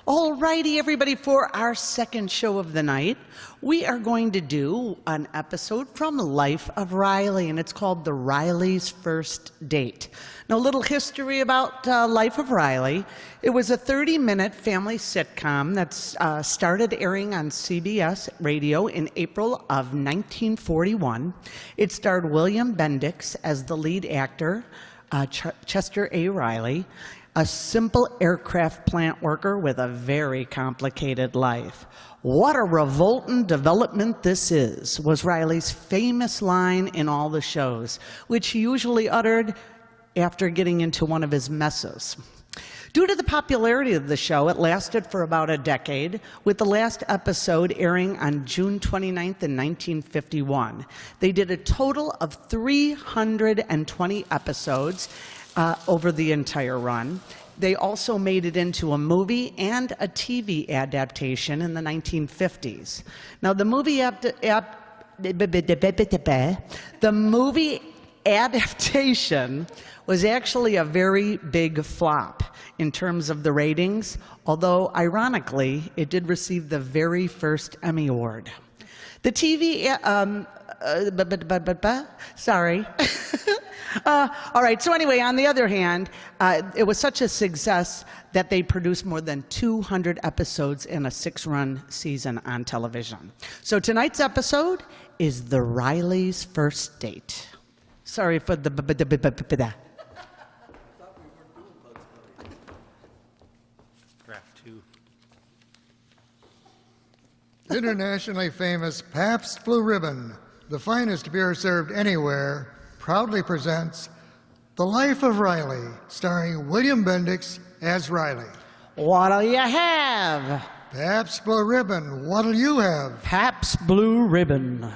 All righty, everybody, for our second show of the night, we are going to do an episode from Life of Riley, and it's called The Riley's First Date. Now, a little history about Life of Riley. It was a 30-minute family sitcom that started airing on CBS radio in April of 1941. It starred William Bendix as the lead actor, Chester A. Riley, a simple aircraft plant worker with a very complicated life. "What a revolting development this is," was Riley's famous line in all the shows, which he usually uttered after getting into one of his messes. Due to the popularity of the show, it lasted for about a decade, with the last episode airing on June 29th in 1951. They did a total of 320 episodes over the entire run. They also made it into a movie and a TV adaptation in the 1950s. Now, the movie adaptation was actually a very big flop in terms of the ratings, although, ironically, it did receive the very first Emmy Award. The TV, sorry. All right, so anyway, on the other hand, it was such a success that they produced more than 200 episodes in a 6-run season on television. So tonight's episode is The Riley's First Date. Sorry for the Graph 2. Internationally famous Pabst Blue Ribbon, the finest beer served anywhere, proudly presents The Life of Riley, starring William Bendix as Riley. What'll you have? Pabst Blue Ribbon, what'll you have? Pabst Blue Ribbon.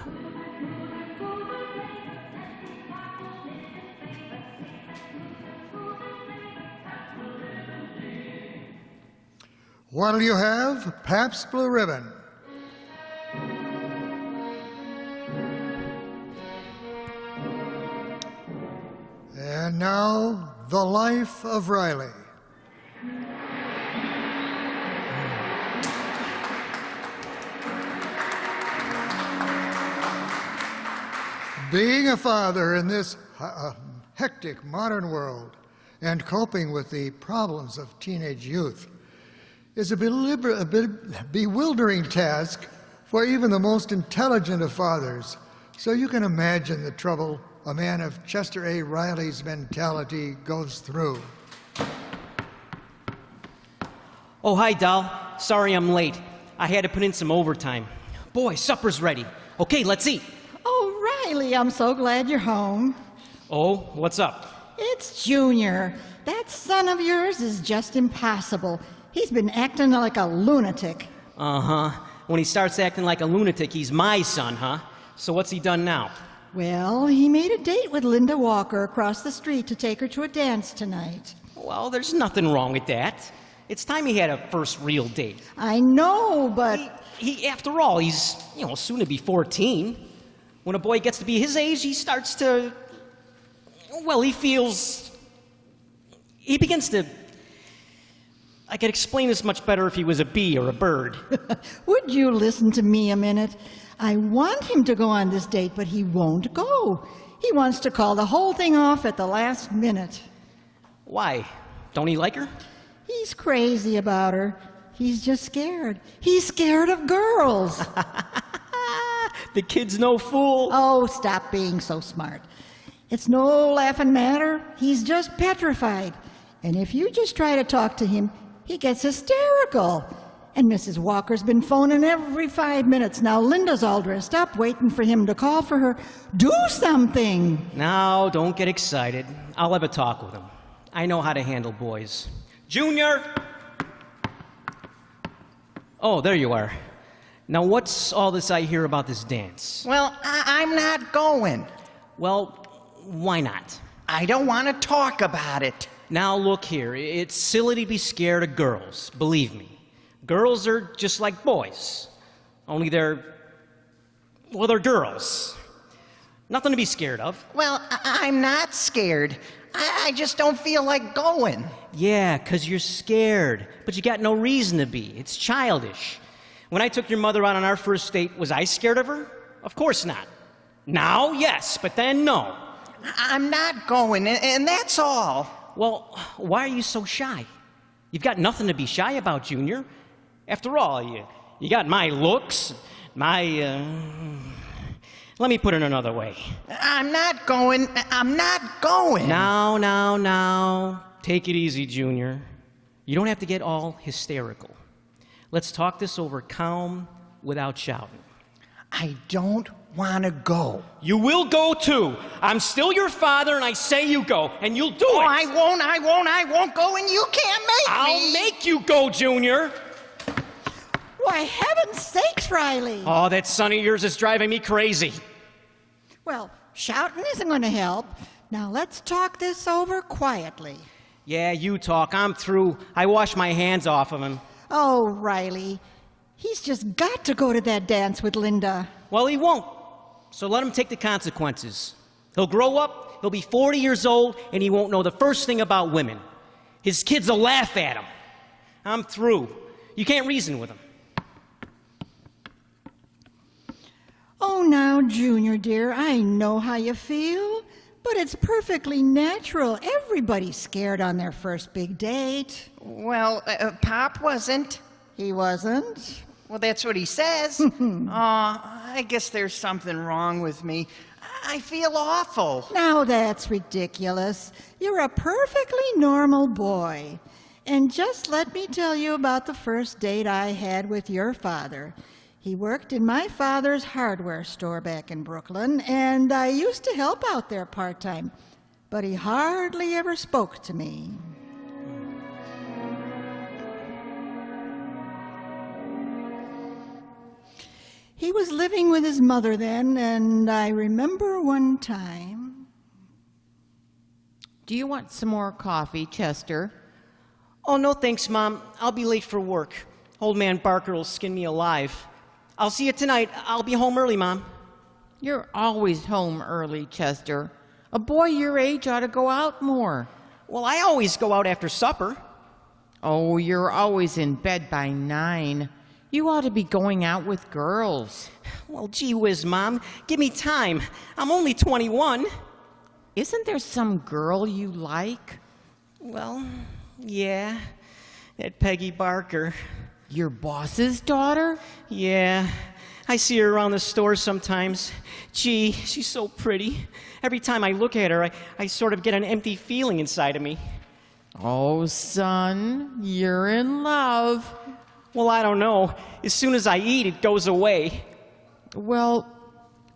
What'll you have? Pabst Blue Ribbon. And now, The Life of Riley. Being a father in this hectic modern world and coping with the problems of teenage youth is a bewildering task for even the most intelligent of fathers. So you can imagine the trouble a man of Chester A. Riley's mentality goes through. Oh, hi, doll. Sorry I'm late. I had to put in some overtime. Boy, supper's ready. Okay, let's eat. Oh, Riley, I'm so glad you're home. Oh, what's up? It's Junior. That son of yours is just impossible. He's been acting like a lunatic. Uh-huh. When he starts acting like a lunatic, he's my son, huh? So what's he done now? Well, he made a date with Linda Walker across the street to take her to a dance tonight. Well, there's nothing wrong with that. It's time he had a first real date. I know, but... He after all, he's, soon to be 14. When a boy gets to be his age, he starts to... Well, he begins to... I could explain this much better if he was a bee or a bird. Would you listen to me a minute? I want him to go on this date, but he won't go. He wants to call the whole thing off at the last minute. Why? Don't he like her? He's crazy about her. He's just scared. He's scared of girls. The kid's no fool. Oh, stop being so smart. It's no laughing matter. He's just petrified. And if you just try to talk to him, he gets hysterical. And Mrs. Walker's been phoning every 5 minutes. Now Linda's all dressed up, waiting for him to call for her. Do something! Now, don't get excited. I'll have a talk with him. I know how to handle boys. Junior! Oh, there you are. Now, what's all this I hear about this dance? Well, I'm not going. Well, why not? I don't want to talk about it. Now, look here. It's silly to be scared of girls, believe me. Girls are just like boys, only they're girls. Nothing to be scared of. Well, I'm not scared. I just don't feel like going. Yeah, 'cause you're scared. But you got no reason to be. It's childish. When I took your mother out on our first date, was I scared of her? Of course not. Now, yes, but then no. I'm not going, and that's all. Well, why are you so shy? You've got nothing to be shy about, Junior. After all, you got my looks, my, Let me put it another way. I'm not going. I'm not going. Now. Take it easy, Junior. You don't have to get all hysterical. Let's talk this over calm, without shouting. I don't want to go. You will go too. I'm still your father, and I say you go, and you'll do Oh, it. I won't go, and you can't make me. I'll make you go, Junior. Why, heaven's sakes, Riley. Oh, that son of yours is driving me crazy. Well, shouting isn't going to help. Now let's talk this over quietly. Yeah, you talk. I'm through. I wash my hands off of him. Oh, Riley, he's just got to go to that dance with Linda. Well, he won't. So let him take the consequences. He'll grow up, he'll be 40 years old, and he won't know the first thing about women. His kids will laugh at him. I'm through. You can't reason with him. Oh, now, Junior, dear, I know how you feel, but it's perfectly natural. Everybody's scared on their first big date. Well, Pop wasn't. He wasn't. Well, that's what he says. I guess there's something wrong with me. I feel awful. Now that's ridiculous. You're a perfectly normal boy. And just let me tell you about the first date I had with your father. He worked in my father's hardware store back in Brooklyn, and I used to help out there part-time. But he hardly ever spoke to me. He was living with his mother then, and I remember one time... Do you want some more coffee, Chester? Oh, no thanks, Mom. I'll be late for work. Old man Barker will skin me alive. I'll see you tonight. I'll be home early, Mom. You're always home early, Chester. A boy your age ought to go out more. Well, I always go out after supper. Oh, you're always in bed by 9. You ought to be going out with girls. Well, gee whiz, Mom. Give me time. I'm only 21. Isn't there some girl you like? Well, yeah. That Peggy Barker. Your boss's daughter? Yeah. I see her around the store sometimes. Gee, she's so pretty. Every time I look at her, I sort of get an empty feeling inside of me. Oh, son, you're in love. Well, I don't know. As soon as I eat, it goes away. Well,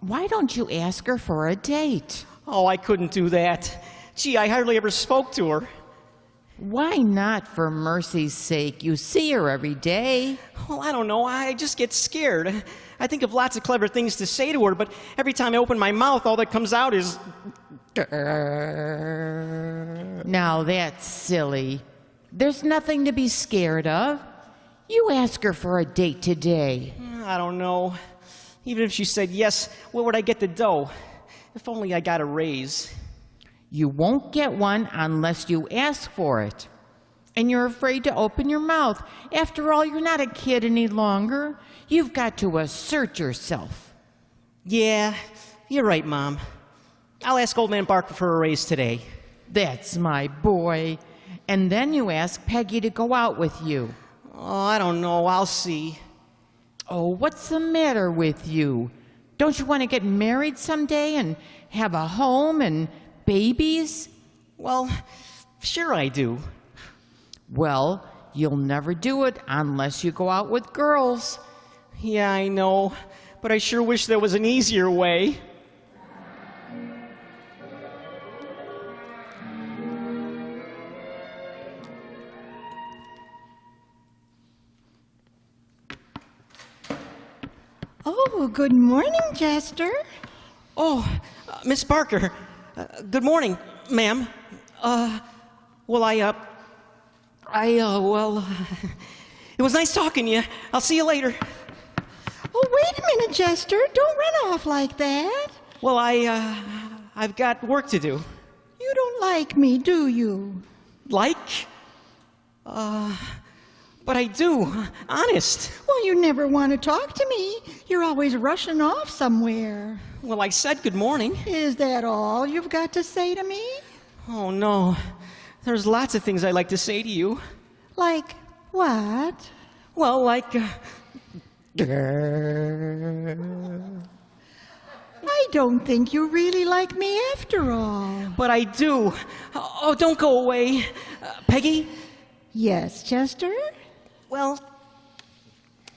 why don't you ask her for a date? Oh, I couldn't do that. Gee, I hardly ever spoke to her. Why not, for mercy's sake? You see her every day. Well, I don't know. I just get scared. I think of lots of clever things to say to her, but every time I open my mouth, all that comes out is... Now that's silly. There's nothing to be scared of. You ask her for a date today. I don't know. Even if she said yes, where would I get the dough? If only I got a raise. You won't get one unless you ask for it. And you're afraid to open your mouth. After all, you're not a kid any longer. You've got to assert yourself. Yeah, you're right, Mom. I'll ask Old Man Barker for a raise today. That's my boy. And then you ask Peggy to go out with you. Oh, I don't know. I'll see. Oh, what's the matter with you? Don't you want to get married someday and have a home and babies? Well, sure I do. Well, you'll never do it unless you go out with girls. Yeah, I know. But I sure wish there was an easier way. Oh, good morning, Chester. Oh, Miss Barker. Good morning, ma'am. Well, it was nice talking to you. I'll see you later. Oh, wait a minute, Chester. Don't run off like that. Well, I've got work to do. You don't like me, do you? Like? But I do, honest. Well, you never want to talk to me. You're always rushing off somewhere. Well, I said good morning. Is that all you've got to say to me? Oh, no. There's lots of things I'd like to say to you. Like what? Well, like, I don't think you really like me after all. but I do. Oh, don't go away. Peggy? Yes, Chester? Well,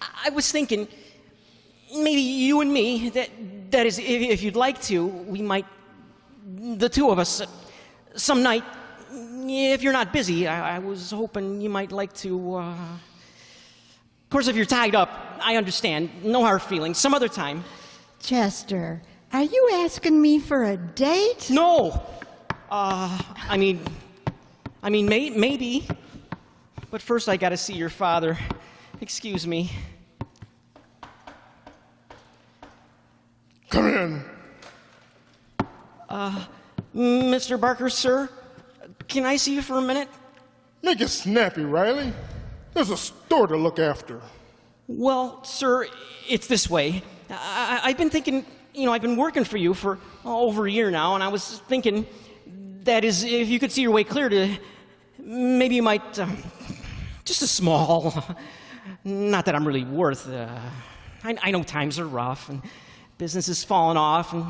I was thinking maybe you and me, that is, if you'd like to, we might, the two of us, some night, if you're not busy, I was hoping you might like to, Of course, if you're tied up, I understand. No hard feelings. Some other time. Chester, are you asking me for a date? No! I mean, maybe. But first I gotta see your father. Excuse me. Come in. Mr. Barker, sir, can I see you for a minute? Make it snappy, Riley. There's a store to look after. Well, sir, it's this way. I've been thinking, I've been working for you for over a year now, and I was thinking that is, if you could see your way clear to, maybe you might, just a small, not that I'm really worth, I know times are rough, and business is falling off, and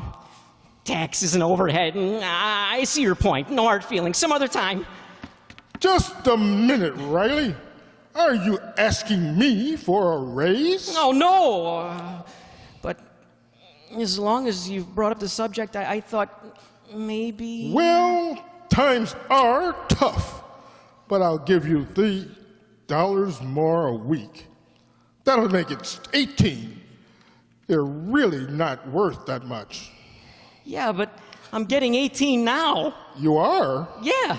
taxes and overhead, and I see your point. No hard feelings. Some other time. Just a minute, Riley. Are you asking me for a raise? Oh, no. But as long as you've brought up the subject, I thought maybe... Well, times are tough, but I'll give you $3 more a week. That'll make it 18. They're really not worth that much. Yeah, but I'm getting 18 now. You are? Yeah.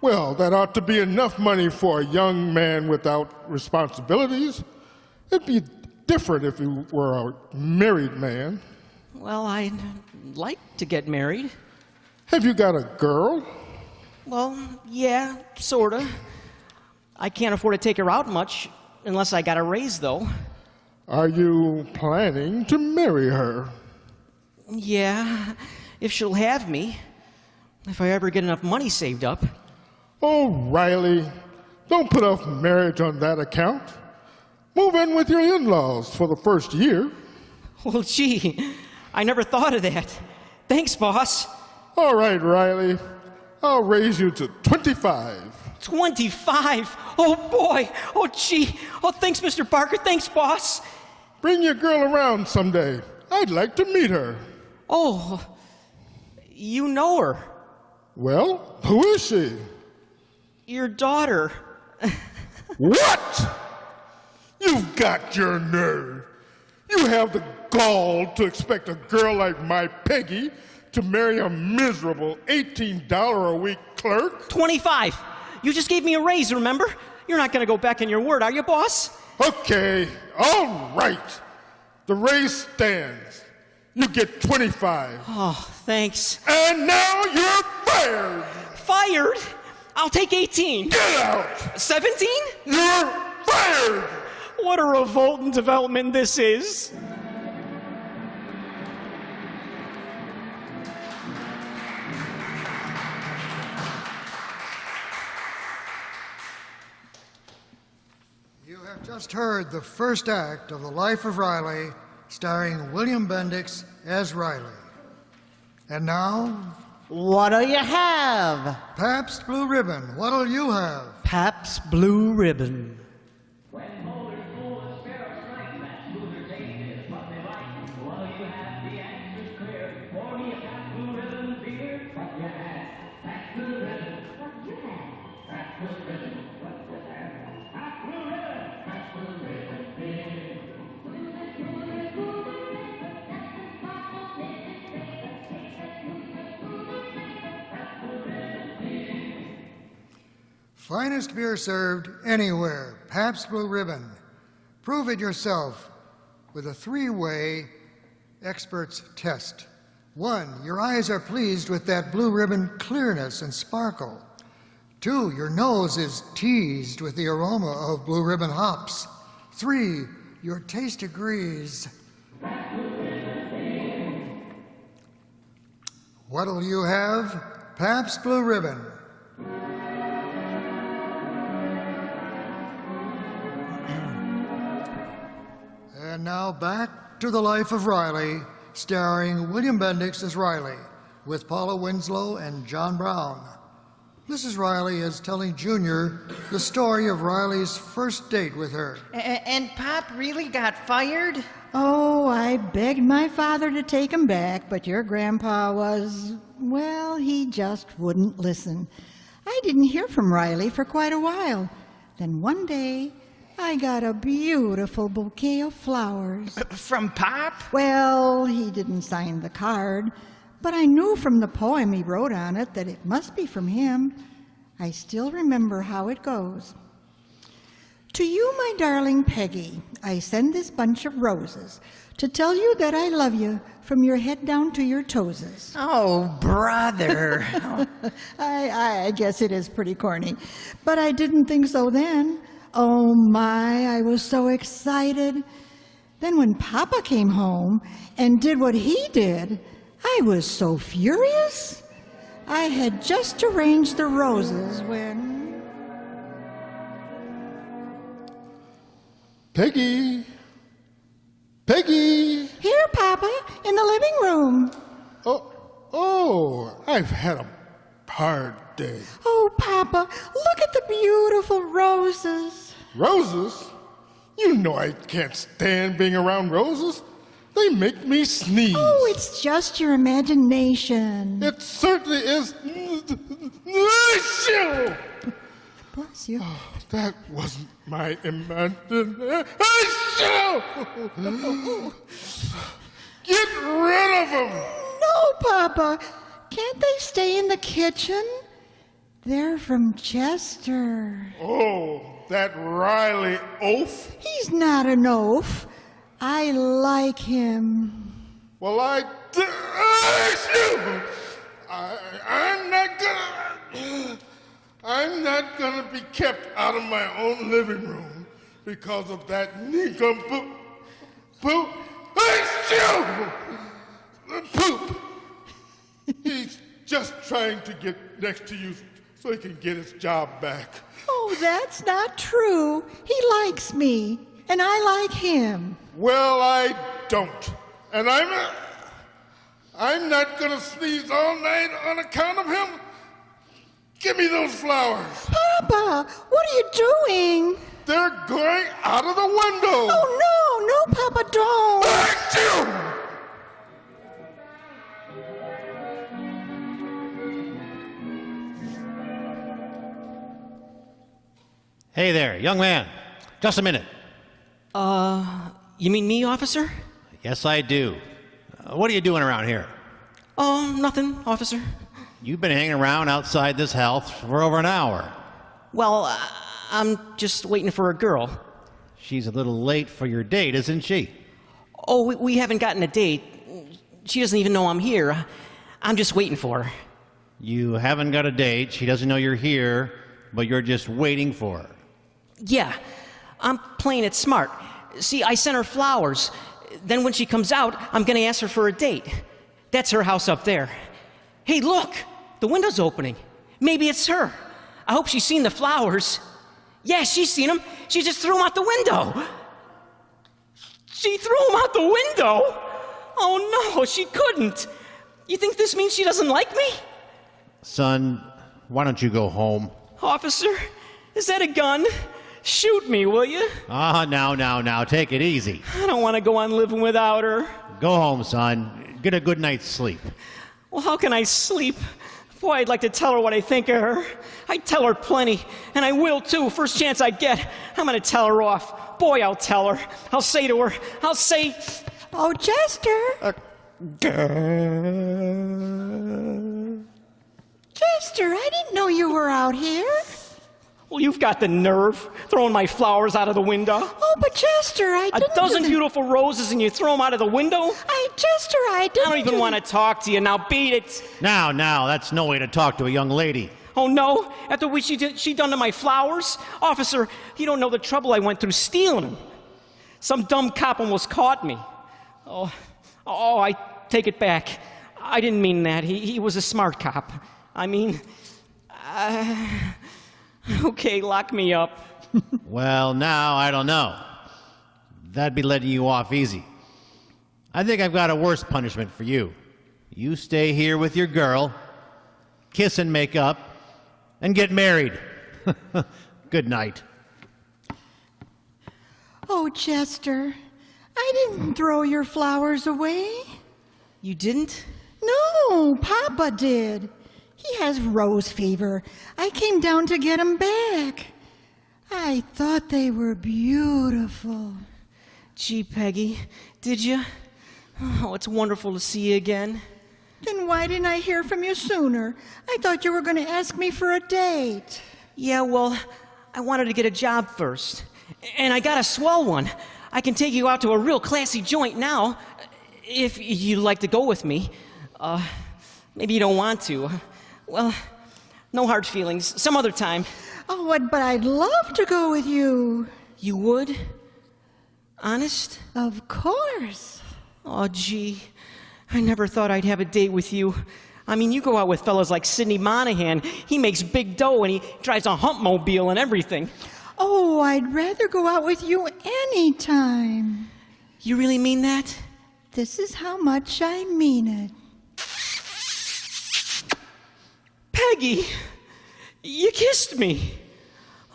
Well, that ought to be enough money for a young man without responsibilities. It'd be different if you were a married man. Well, I'd like to get married. Have you got a girl? Well, yeah, sorta. I can't afford to take her out much unless I got a raise, though. Are you planning to marry her? Yeah, if she'll have me. If I ever get enough money saved up. Oh, Riley, don't put off marriage on that account. Move in with your in-laws for the first year. Well, gee, I never thought of that. Thanks, boss. All right, Riley, I'll raise you to 25. 25? Oh, boy. Oh, gee. Oh, thanks, Mr. Barker. Thanks, boss. Bring your girl around someday. I'd like to meet her. Oh, you know her. Well, who is she? Your daughter. What? You've got your nerve. You have the gall to expect a girl like my Peggy to marry a miserable $18 a week clerk? 25. You just gave me a raise, remember? You're not going to go back on your word, are you, boss? Okay, all right. The raise stands. You get 25. Oh, thanks. And now you're fired. Fired? I'll take 18. Get out. 17? You're fired. What a revolting development this is. You have just heard the first act of The Life of Riley, starring William Bendix as Riley. And now, What do you have? Pabst Blue Ribbon, what'll you have? Pabst Blue Ribbon. Finest beer served anywhere, Pabst Blue Ribbon. Prove it yourself with a 3-way experts test. 1, your eyes are pleased with that blue ribbon clearness and sparkle. 2, your nose is teased with the aroma of blue ribbon hops. 3, your taste agrees. What'll you have? Pabst Blue Ribbon. And now back to The Life of Riley, starring William Bendix as Riley, with Paula Winslow and John Brown. Mrs. Riley is telling Junior the story of Riley's first date with her. And Pop really got fired? Oh, I begged my father to take him back, but your grandpa was, well, he just wouldn't listen. I didn't hear from Riley for quite a while. Then one day, I got a beautiful bouquet of flowers. From Pop? Well, he didn't sign the card, but I knew from the poem he wrote on it that it must be from him. I still remember how it goes. To you, my darling Peggy, I send this bunch of roses to tell you that I love you from your head down to your toeses. Oh, brother. I guess it is pretty corny, but I didn't think so then. Oh my, I was so excited. Then when Papa came home and did what he did, I was so furious. I had just arranged the roses when... Peggy! Peggy! Here, Papa, in the living room. Oh, I've had a hard day. Oh, Papa, look at the beautiful roses. Roses? You know I can't stand being around roses. They make me sneeze. Oh, it's just your imagination. It certainly is. Bless you. That wasn't my imagination. Get rid of them. No, Papa. Can't they stay in the kitchen? They're from Chester. Oh, that Riley oaf. He's not an oaf. I like him. Well, I'm not gonna be kept out of my own living room because of that nincompoop. Poop. Poop. He's just trying to get next to you so he can get his job back. Oh, that's not true. He likes me, and I like him. Well, I don't. And I'm not gonna sneeze all night on account of him. Give me those flowers. Papa, what are you doing? They're going out of the window. Oh, no, Papa, don't. Achoo! Hey there, young man. Just a minute. You mean me, officer? Yes, I do. What are you doing around here? Oh, nothing, officer. You've been hanging around outside this house for over an hour. Well, I'm just waiting for a girl. She's a little late for your date, isn't she? Oh, we haven't gotten a date. She doesn't even know I'm here. I'm just waiting for her. You haven't got a date. She doesn't know you're here, but you're just waiting for her. Yeah, I'm playing it smart. See, I sent her flowers. Then when she comes out, I'm going to ask her for a date. That's her house up there. Hey, look, the window's opening. Maybe it's her. I hope she's seen the flowers. Yeah, she's seen them. She just threw them out the window. She threw them out the window? Oh, no, she couldn't. You think this means she doesn't like me? Son, why don't you go home? Officer, is that a gun? Shoot me, will you? Now, take it easy. I don't want to go on living without her. Go home, son. Get a good night's sleep. Well, how can I sleep? Boy, I'd like to tell her what I think of her. I'd tell her plenty, and I will too. First chance I get, I'm going to tell her off. Boy, I'll tell her. I'll say to her, I'll say... Oh, Chester. Chester, I didn't know you were out here. Well, you've got the nerve, throwing my flowers out of the window. Oh, but Chester, I A didn't dozen do that. beautiful roses and you throw them out of the window? Chester, I I didn't don't even want to talk to you. Now beat it. Now, that's no way to talk to a young lady. Oh, no? After what she done to my flowers? Officer, you don't know the trouble I went through stealing them. Some dumb cop almost caught me. Oh, I take it back. I didn't mean that. He was a smart cop. I mean, okay, lock me up. Well, now, I don't know. That'd be letting you off easy. I think I've got a worse punishment for you. You stay here with your girl, kiss and make up, and get married. Good night. Oh, Chester, I didn't throw your flowers away. You didn't? No, Papa did. He has rose fever. I came down to get him back. I thought they were beautiful. Gee, Peggy, did you? Oh, it's wonderful to see you again. Then why didn't I hear from you sooner? I thought you were going to ask me for a date. Yeah, well, I wanted to get a job first. And I got a swell one. I can take you out to a real classy joint now, if you'd like to go with me. Maybe you don't want to. Well, no hard feelings. Some other time. Oh, but I'd love to go with you. You would? Honest? Of course. Oh, gee. I never thought I'd have a date with you. I mean, you go out with fellas like Sidney Monahan. He makes big dough and he drives a humpmobile and everything. Oh, I'd rather go out with you anytime. You really mean that? This is how much I mean it. Peggy! You kissed me!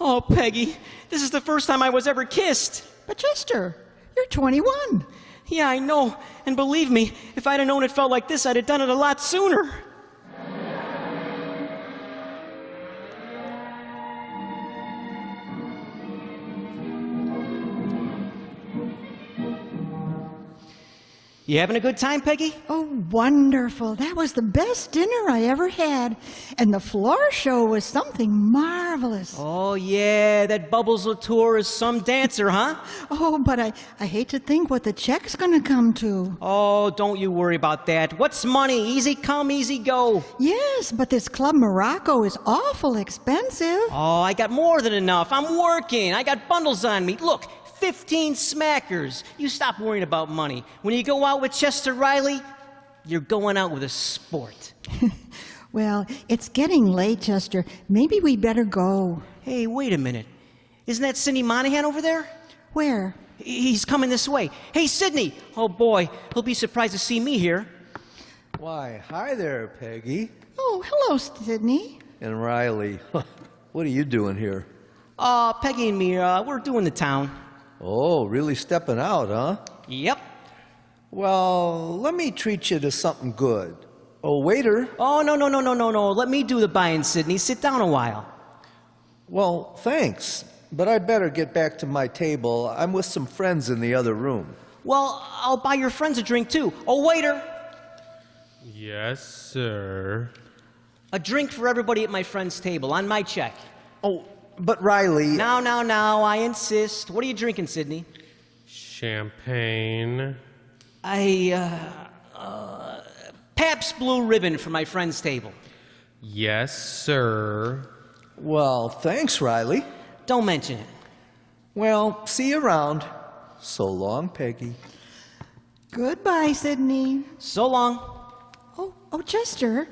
Oh, Peggy, this is the first time I was ever kissed. But Chester, you're 21. Yeah, I know. And believe me, if I'd have known it felt like this, I'd have done it a lot sooner. You having a good time, Peggy? Oh, wonderful. That was the best dinner I ever had. And the floor show was something marvelous. Oh, yeah, that Bubbles Latour is some dancer, huh? Oh, but I hate to think what the check's going to come to. Oh, don't you worry about that. What's money? Easy come, easy go. Yes, but this Club Morocco is awful expensive. Oh, I got more than enough. I'm working. I got bundles on me. Look, 15 smackers. You stop worrying about money. When you go out with Chester Riley, you're going out with a sport. Well, it's getting late, Chester. Maybe we better go. Hey, wait a minute. Isn't that Sidney Monahan over there? Where? He's coming this way. Hey, Sidney! Oh, boy, he'll be surprised to see me here. Why, hi there, Peggy. Oh, hello, Sidney. And Riley. What are you doing here? Peggy and me, we're doing the town. Oh, really stepping out, huh? Yep. Well, let me treat you to something good. Oh, waiter. Oh, no. Let me do the buying, Sidney. Sit down a while. Well, thanks. But I'd better get back to my table. I'm with some friends in the other room. Well, I'll buy your friends a drink, too. Oh, waiter! Yes, sir. A drink for everybody at my friend's table, on my check. Oh, but Riley... Now, I insist. What are you drinking, Sidney? Champagne. Pabst Blue Ribbon for my friend's table. Yes, sir. Well, thanks, Riley. Don't mention it. Well, see you around. So long, Peggy. Goodbye, Sidney. So long. Oh, Chester,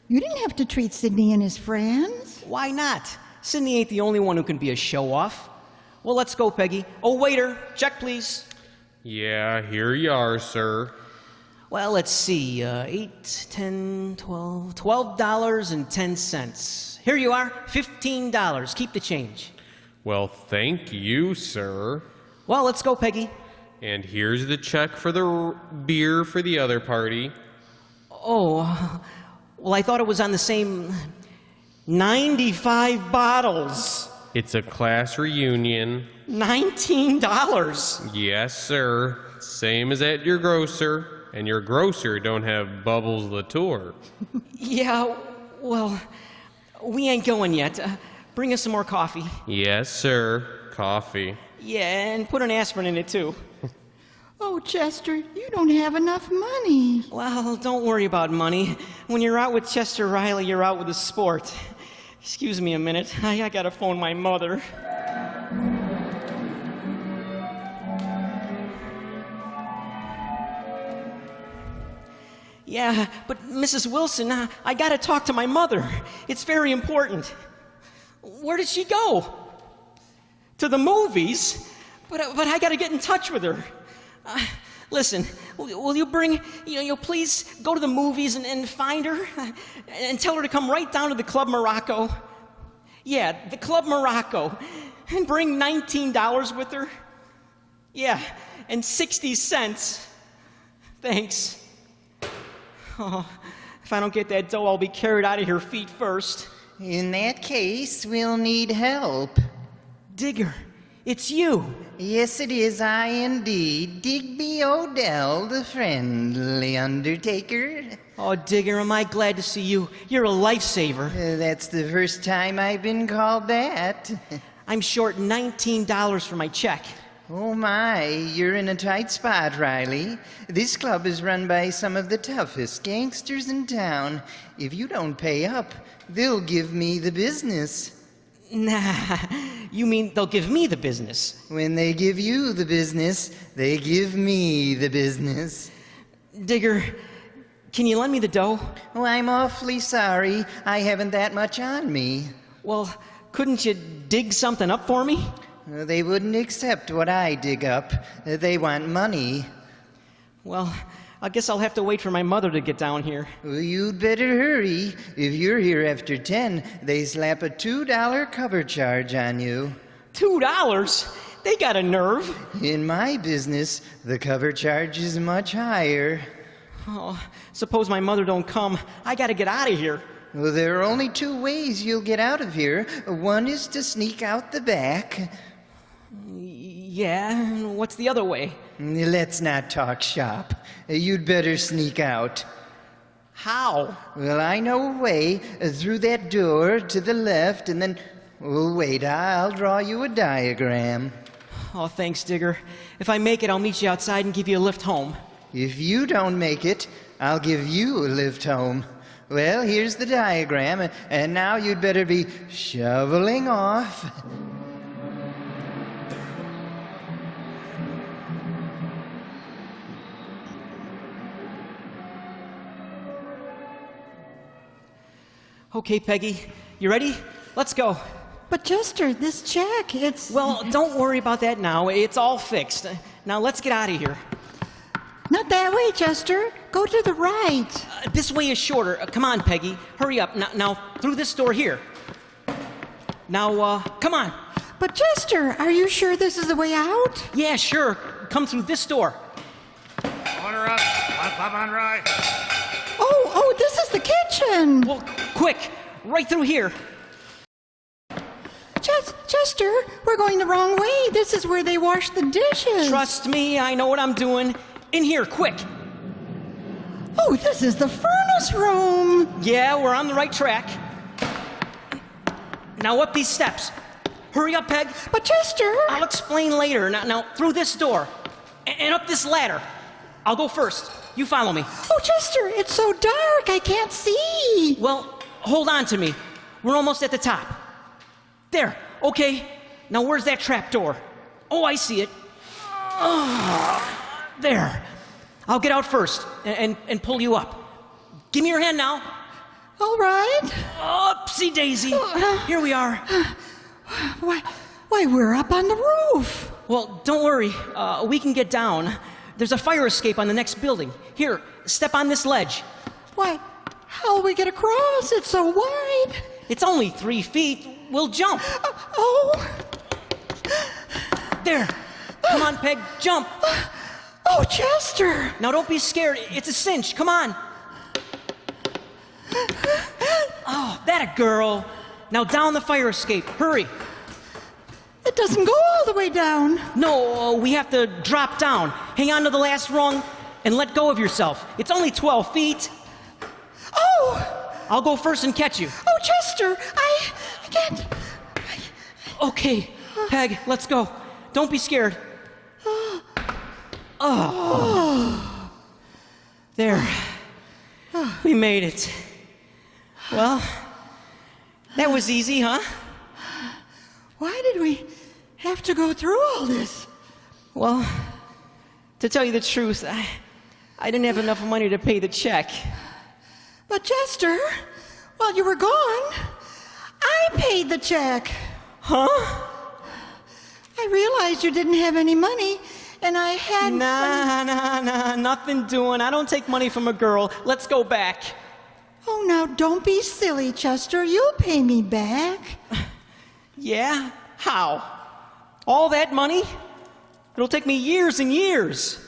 you didn't have to treat Sidney and his friends. Why not? Sidney ain't the only one who can be a show-off. Well, let's go, Peggy. Oh, waiter, check, please. Yeah, here you are, sir. Well, let's see. $12.10. Here you are, $15. Keep the change. Well, thank you, sir. Well, let's go, Peggy. And here's the check for the beer for the other party. Oh, well, I thought it was on the same 95 bottles. It's a class reunion. $19. Yes, sir. Same as at your grocer. And your grocer don't have Bubbles Latour. Yeah, well, we ain't going yet. bring us some more coffee. Yes, sir. Coffee. Yeah, and put an aspirin in it, too. Oh, Chester, you don't have enough money. Well, don't worry about money. When you're out with Chester Riley, you're out with the sport. Excuse me a minute. I gotta phone my mother. Yeah, but Mrs. Wilson, I gotta talk to my mother. It's very important. Where did she go? To the movies? But I gotta get in touch with her. Listen, will you bring, you'll please go to the movies and find her? And tell her to come right down to the Club Morocco? Yeah, the Club Morocco. And bring $19 with her? Yeah, and 60 cents. Thanks. Oh, if I don't get that dough, I'll be carried out of here feet first. In that case, we'll need help. Digger, it's you. Yes, it is I indeed, Digby Odell, the friendly undertaker. Oh, Digger, am I glad to see you. You're a lifesaver. That's the first time I've been called that. I'm short $19 for my check. Oh my, you're in a tight spot, Riley. This club is run by some of the toughest gangsters in town. If you don't pay up, they'll give me the business. Nah, you mean they'll give me the business? When they give you the business, they give me the business. Digger, can you lend me the dough? Oh, I'm awfully sorry. I haven't that much on me. Well, couldn't you dig something up for me? They wouldn't accept what I dig up. They want money. Well, I guess I'll have to wait for my mother to get down here. Well, you'd better hurry. If you're here after 10, they slap a $2 cover charge on you. $2? They got a nerve. In my business, the cover charge is much higher. Oh, suppose my mother don't come. I gotta get out of here. Well, there are only two ways you'll get out of here. One is to sneak out the back. Yeah, and what's the other way? Let's not talk shop. You'd better sneak out. How? Well, I know a way. Through that door to the left, and then... Oh, wait, I'll draw you a diagram. Oh, thanks, Digger. If I make it, I'll meet you outside and give you a lift home. If you don't make it, I'll give you a lift home. Well, here's the diagram, and now you'd better be shoveling off. Okay, Peggy, you ready? Let's go. But Chester, this check, it's... Well, don't worry about that now. It's all fixed. Now let's get out of here. Not that way, Chester. Go to the right. This way is shorter. Come on, Peggy. Hurry up. Now, through this door here. Now, come on. But Chester, are you sure this is the way out? Yeah, sure. Come through this door. Order up. One club on right. Oh, this is the kitchen. Well, quick. Right through here. Chester, we're going the wrong way. This is where they wash the dishes. Trust me, I know what I'm doing. In here, quick. Oh, this is the furnace room. Yeah, we're on the right track. Now up these steps. Hurry up, Peg. But Chester... I'll explain later. Now through this door. And up this ladder. I'll go first. You follow me. Oh, Chester, it's so dark. I can't see. Well, hold on to me. We're almost at the top. There. Okay. Now where's that trap door? Oh, I see it. There. I'll get out first and pull you up. Give me your hand now. All right. Upsy daisy. Here we are. Why, we're up on the roof. Well, don't worry. We can get down. There's a fire escape on the next building. Here, step on this ledge. Why, how'll we get across? It's so wide. It's only 3 feet. We'll jump. Oh. There. Come on, Peg. Jump. Oh, Chester. Now, don't be scared. It's a cinch. Come on. Oh, that a girl. Now, down the fire escape. Hurry. It doesn't go all the way down. No, we have to drop down. Hang on to the last rung and let go of yourself. It's only 12 feet. Oh! I'll go first and catch you. Oh, Chester, I can't. Okay, Peg, let's go. Don't be scared. Oh. There. We made it. Well, that was easy, huh? Why did we have to go through all this? Well, to tell you the truth, I didn't have enough money to pay the check. But Chester, while you were gone, I paid the check. Huh? I realized you didn't have any money, and I had... Nah, nothing doing. I don't take money from a girl. Let's go back. Oh, now don't be silly, Chester. You'll pay me back. Yeah? How? All that money? It'll take me years and years.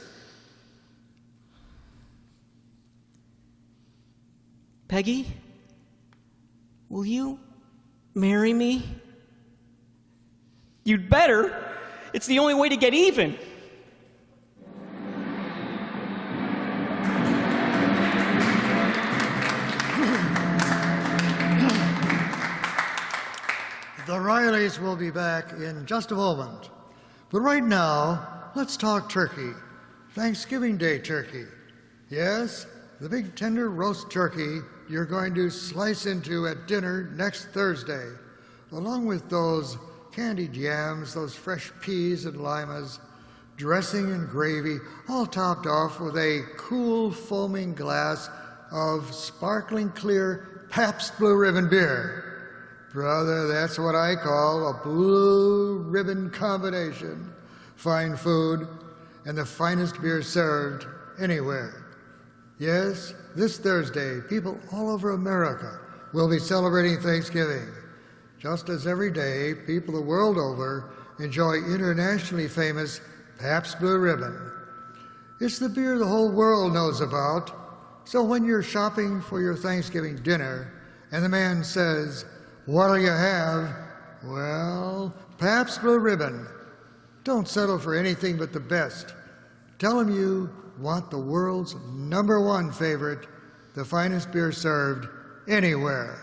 Peggy, will you marry me? You'd better. It's the only way to get even. The Rileys will be back in just a moment. But right now, let's talk turkey. Thanksgiving Day turkey. Yes, the big tender roast turkey you're going to slice into at dinner next Thursday, along with those candied yams, those fresh peas and limas, dressing and gravy, all topped off with a cool foaming glass of sparkling clear Pabst Blue Ribbon beer. Brother, that's what I call a blue ribbon combination. Fine food and the finest beer served anywhere. Yes, this Thursday, people all over America will be celebrating Thanksgiving. Just as every day, people the world over enjoy internationally famous Pabst Blue Ribbon. It's the beer the whole world knows about. So when you're shopping for your Thanksgiving dinner and the man says, "What'll you have?" Well, Pabst Blue Ribbon. Don't settle for anything but the best. Tell him you want the world's #1 favorite, the finest beer served anywhere.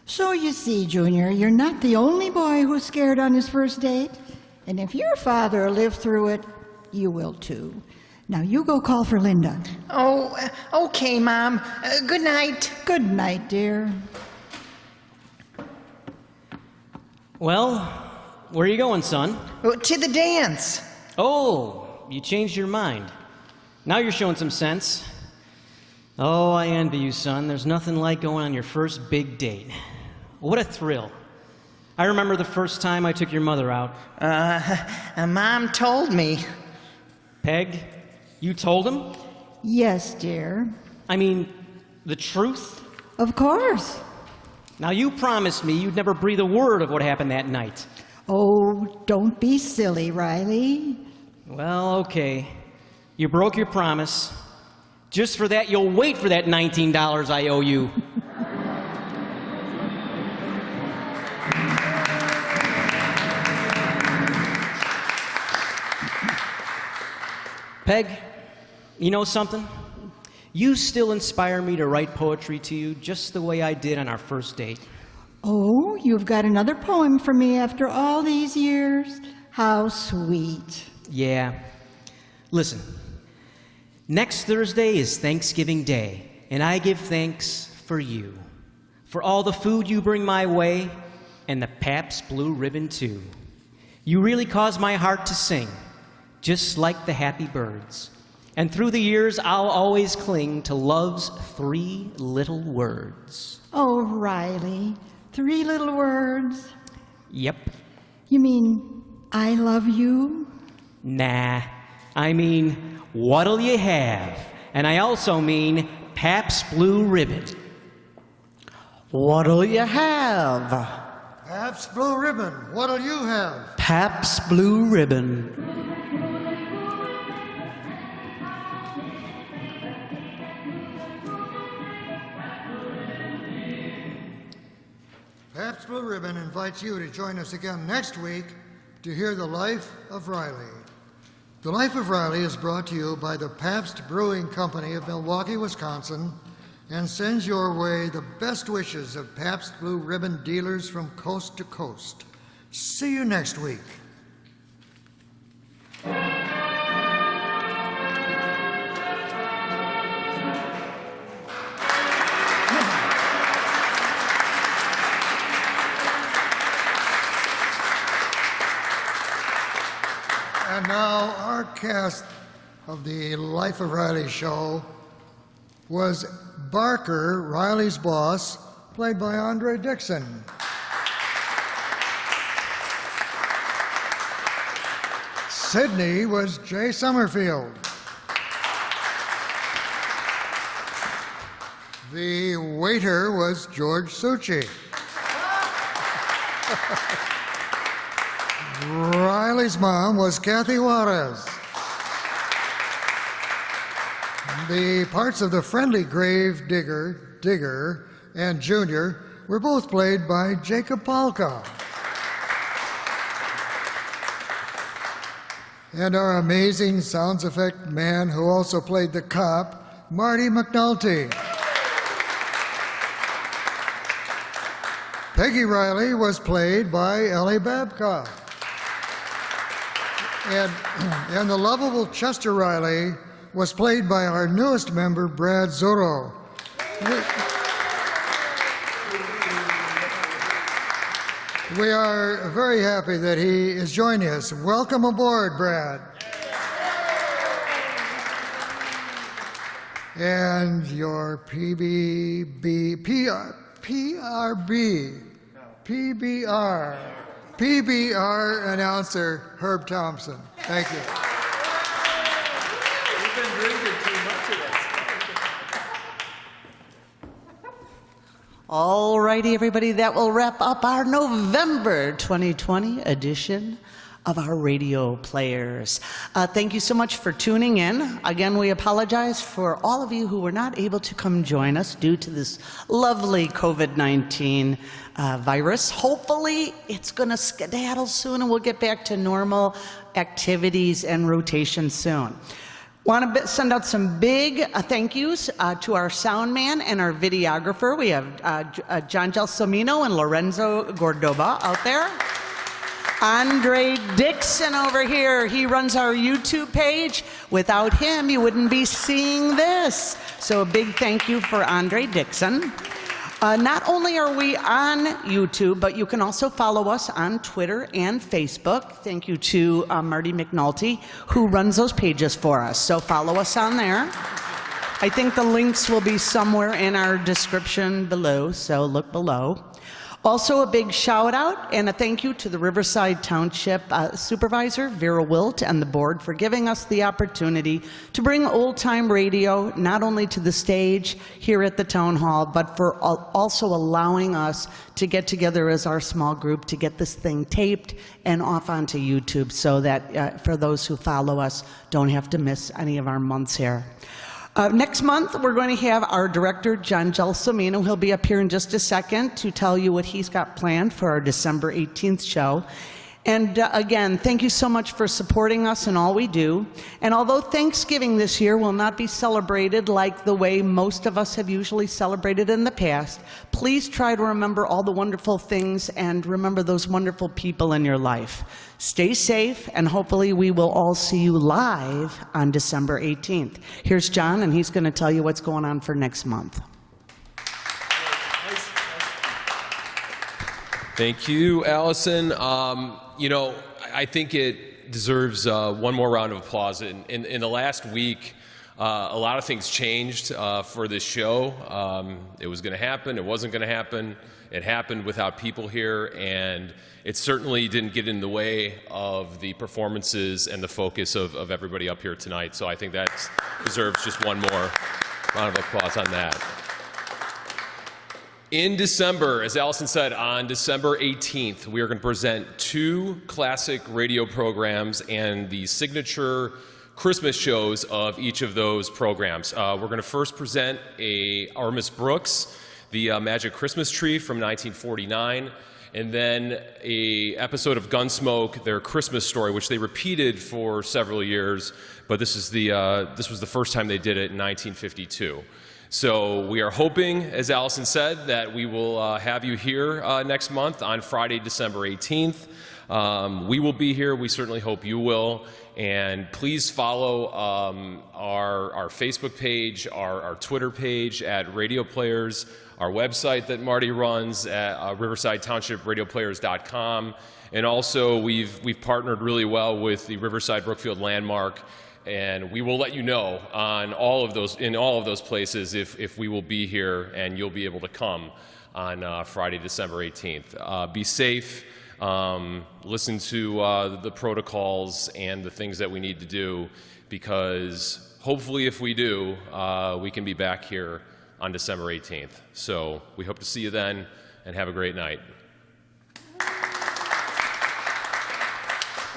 So you see, Junior, you're not the only boy who's scared on his first date. And if your father lived through it, you will too. Now you go call for Linda. Oh, okay, Mom. Good night. Good night, dear. Well, where are you going, son? To the dance. Oh, you changed your mind. Now you're showing some sense. Oh, I envy you, son. There's nothing like going on your first big date. What a thrill. I remember the first time I took your mother out. Mom told me. Peg, you told him? Yes, dear. I mean, the truth? Of course. Now, you promised me you'd never breathe a word of what happened that night. Oh, don't be silly, Riley. Well, okay. You broke your promise. Just for that, you'll wait for that $19 I owe you. Peg, you know something? You still inspire me to write poetry to you just the way I did on our first date. Oh, you've got another poem for me after all these years? How sweet. Yeah. Listen, next Thursday is Thanksgiving Day, and I give thanks for you, for all the food you bring my way, and the Pabst Blue Ribbon, too. You really cause my heart to sing, just like the happy birds. And through the years, I'll always cling to love's 3 little words. Oh, Riley, 3 little words? Yep. You mean, I love you? Nah. I mean, what'll you have? And I also mean Pabst Blue Ribbon. What'll you have? Pabst Blue Ribbon, what'll you have? Pabst Blue Ribbon. Pabst Blue Ribbon invites you to join us again next week to hear The Life of Riley. The Life of Riley is brought to you by the Pabst Brewing Company of Milwaukee, Wisconsin, and sends your way the best wishes of Pabst Blue Ribbon dealers from coast to coast. See you next week. And now our cast of the Life of Riley show was Barker, Riley's boss, played by Andre Dixon. Sidney was Jay Summerfield. The waiter was George Succi. Riley's mom was Kathy Juarez. The parts of the friendly grave digger, and Junior were both played by Jacob Palka. And our amazing sounds effect man who also played the cop, Marty McNulty. Peggy Riley was played by Ellie Babcock. And the lovable Chester Riley was played by our newest member, Brad Zorro. We are very happy that he is joining us. Welcome aboard, Brad. And your PBR announcer, Herb Thompson. Thank you. You've been drinking too much of that. All righty, everybody, that will wrap up our November 2020 edition of our radio players. Thank you so much for tuning in. Again, we apologize for all of you who were not able to come join us due to this lovely COVID-19 virus. Hopefully, it's going to skedaddle soon and we'll get back to normal activities and rotation soon. Want to send out some big thank yous to our sound man and our videographer. We have John Gelsomino and Lorenzo Gordoba out there. Andre Dixon over here, he runs our YouTube page. Without him, you wouldn't be seeing this. So a big thank you for Andre Dixon. Not only are we on YouTube, but you can also follow us on Twitter and Facebook. Thank you to Marty McNulty, who runs those pages for us. So follow us on there. I think the links will be somewhere in our description below, so look below. Also, a big shout out and a thank you to the Riverside Township Supervisor, Vera Wilt, and the board for giving us the opportunity to bring old time radio not only to the stage here at the town hall, but for also allowing us to get together as our small group to get this thing taped and off onto YouTube so that for those who follow us don't have to miss any of our months here. Next month, we're going to have our director, John Gelsomino. He'll be up here in just a second to tell you what he's got planned for our December 18th show. And again, thank you so much for supporting us in all we do. And although Thanksgiving this year will not be celebrated like the way most of us have usually celebrated in the past, please try to remember all the wonderful things and remember those wonderful people in your life. Stay safe, and hopefully we will all see you live on December 18th. Here's John, and he's going to tell you what's going on for next month. Thank you, Allison. You know, I think it deserves one more round of applause. In the last week, a lot of things changed for this show. It was going to happen. It wasn't going to happen. It happened without people here, and it certainly didn't get in the way of the performances and the focus of everybody up here tonight. So I think that deserves just one more round of applause on that. In December, as Allison said, on December 18th, we are going to present 2 classic radio programs and the signature Christmas shows of each of those programs. We're going to first present our Miss Brooks, the Magic Christmas Tree from 1949, and then a episode of Gunsmoke, their Christmas story, which they repeated for several years, but this was the first time they did it in 1952. So we are hoping, as Allison said, that we will have you here next month on Friday, December 18th. We will be here. We certainly hope you will. And please follow our Facebook page, our Twitter page at Radio Players, our website that Marty runs at riversidetownshipradioplayers.com. And also, we've partnered really well with the Riverside Brookfield Landmark, and we will let you know on all of those places if we will be here, and you'll be able to come on Friday, December 18th. Be safe. Listen to the protocols and the things that we need to do, because hopefully if we do, we can be back here on December 18th. So we hope to see you then, and have a great night.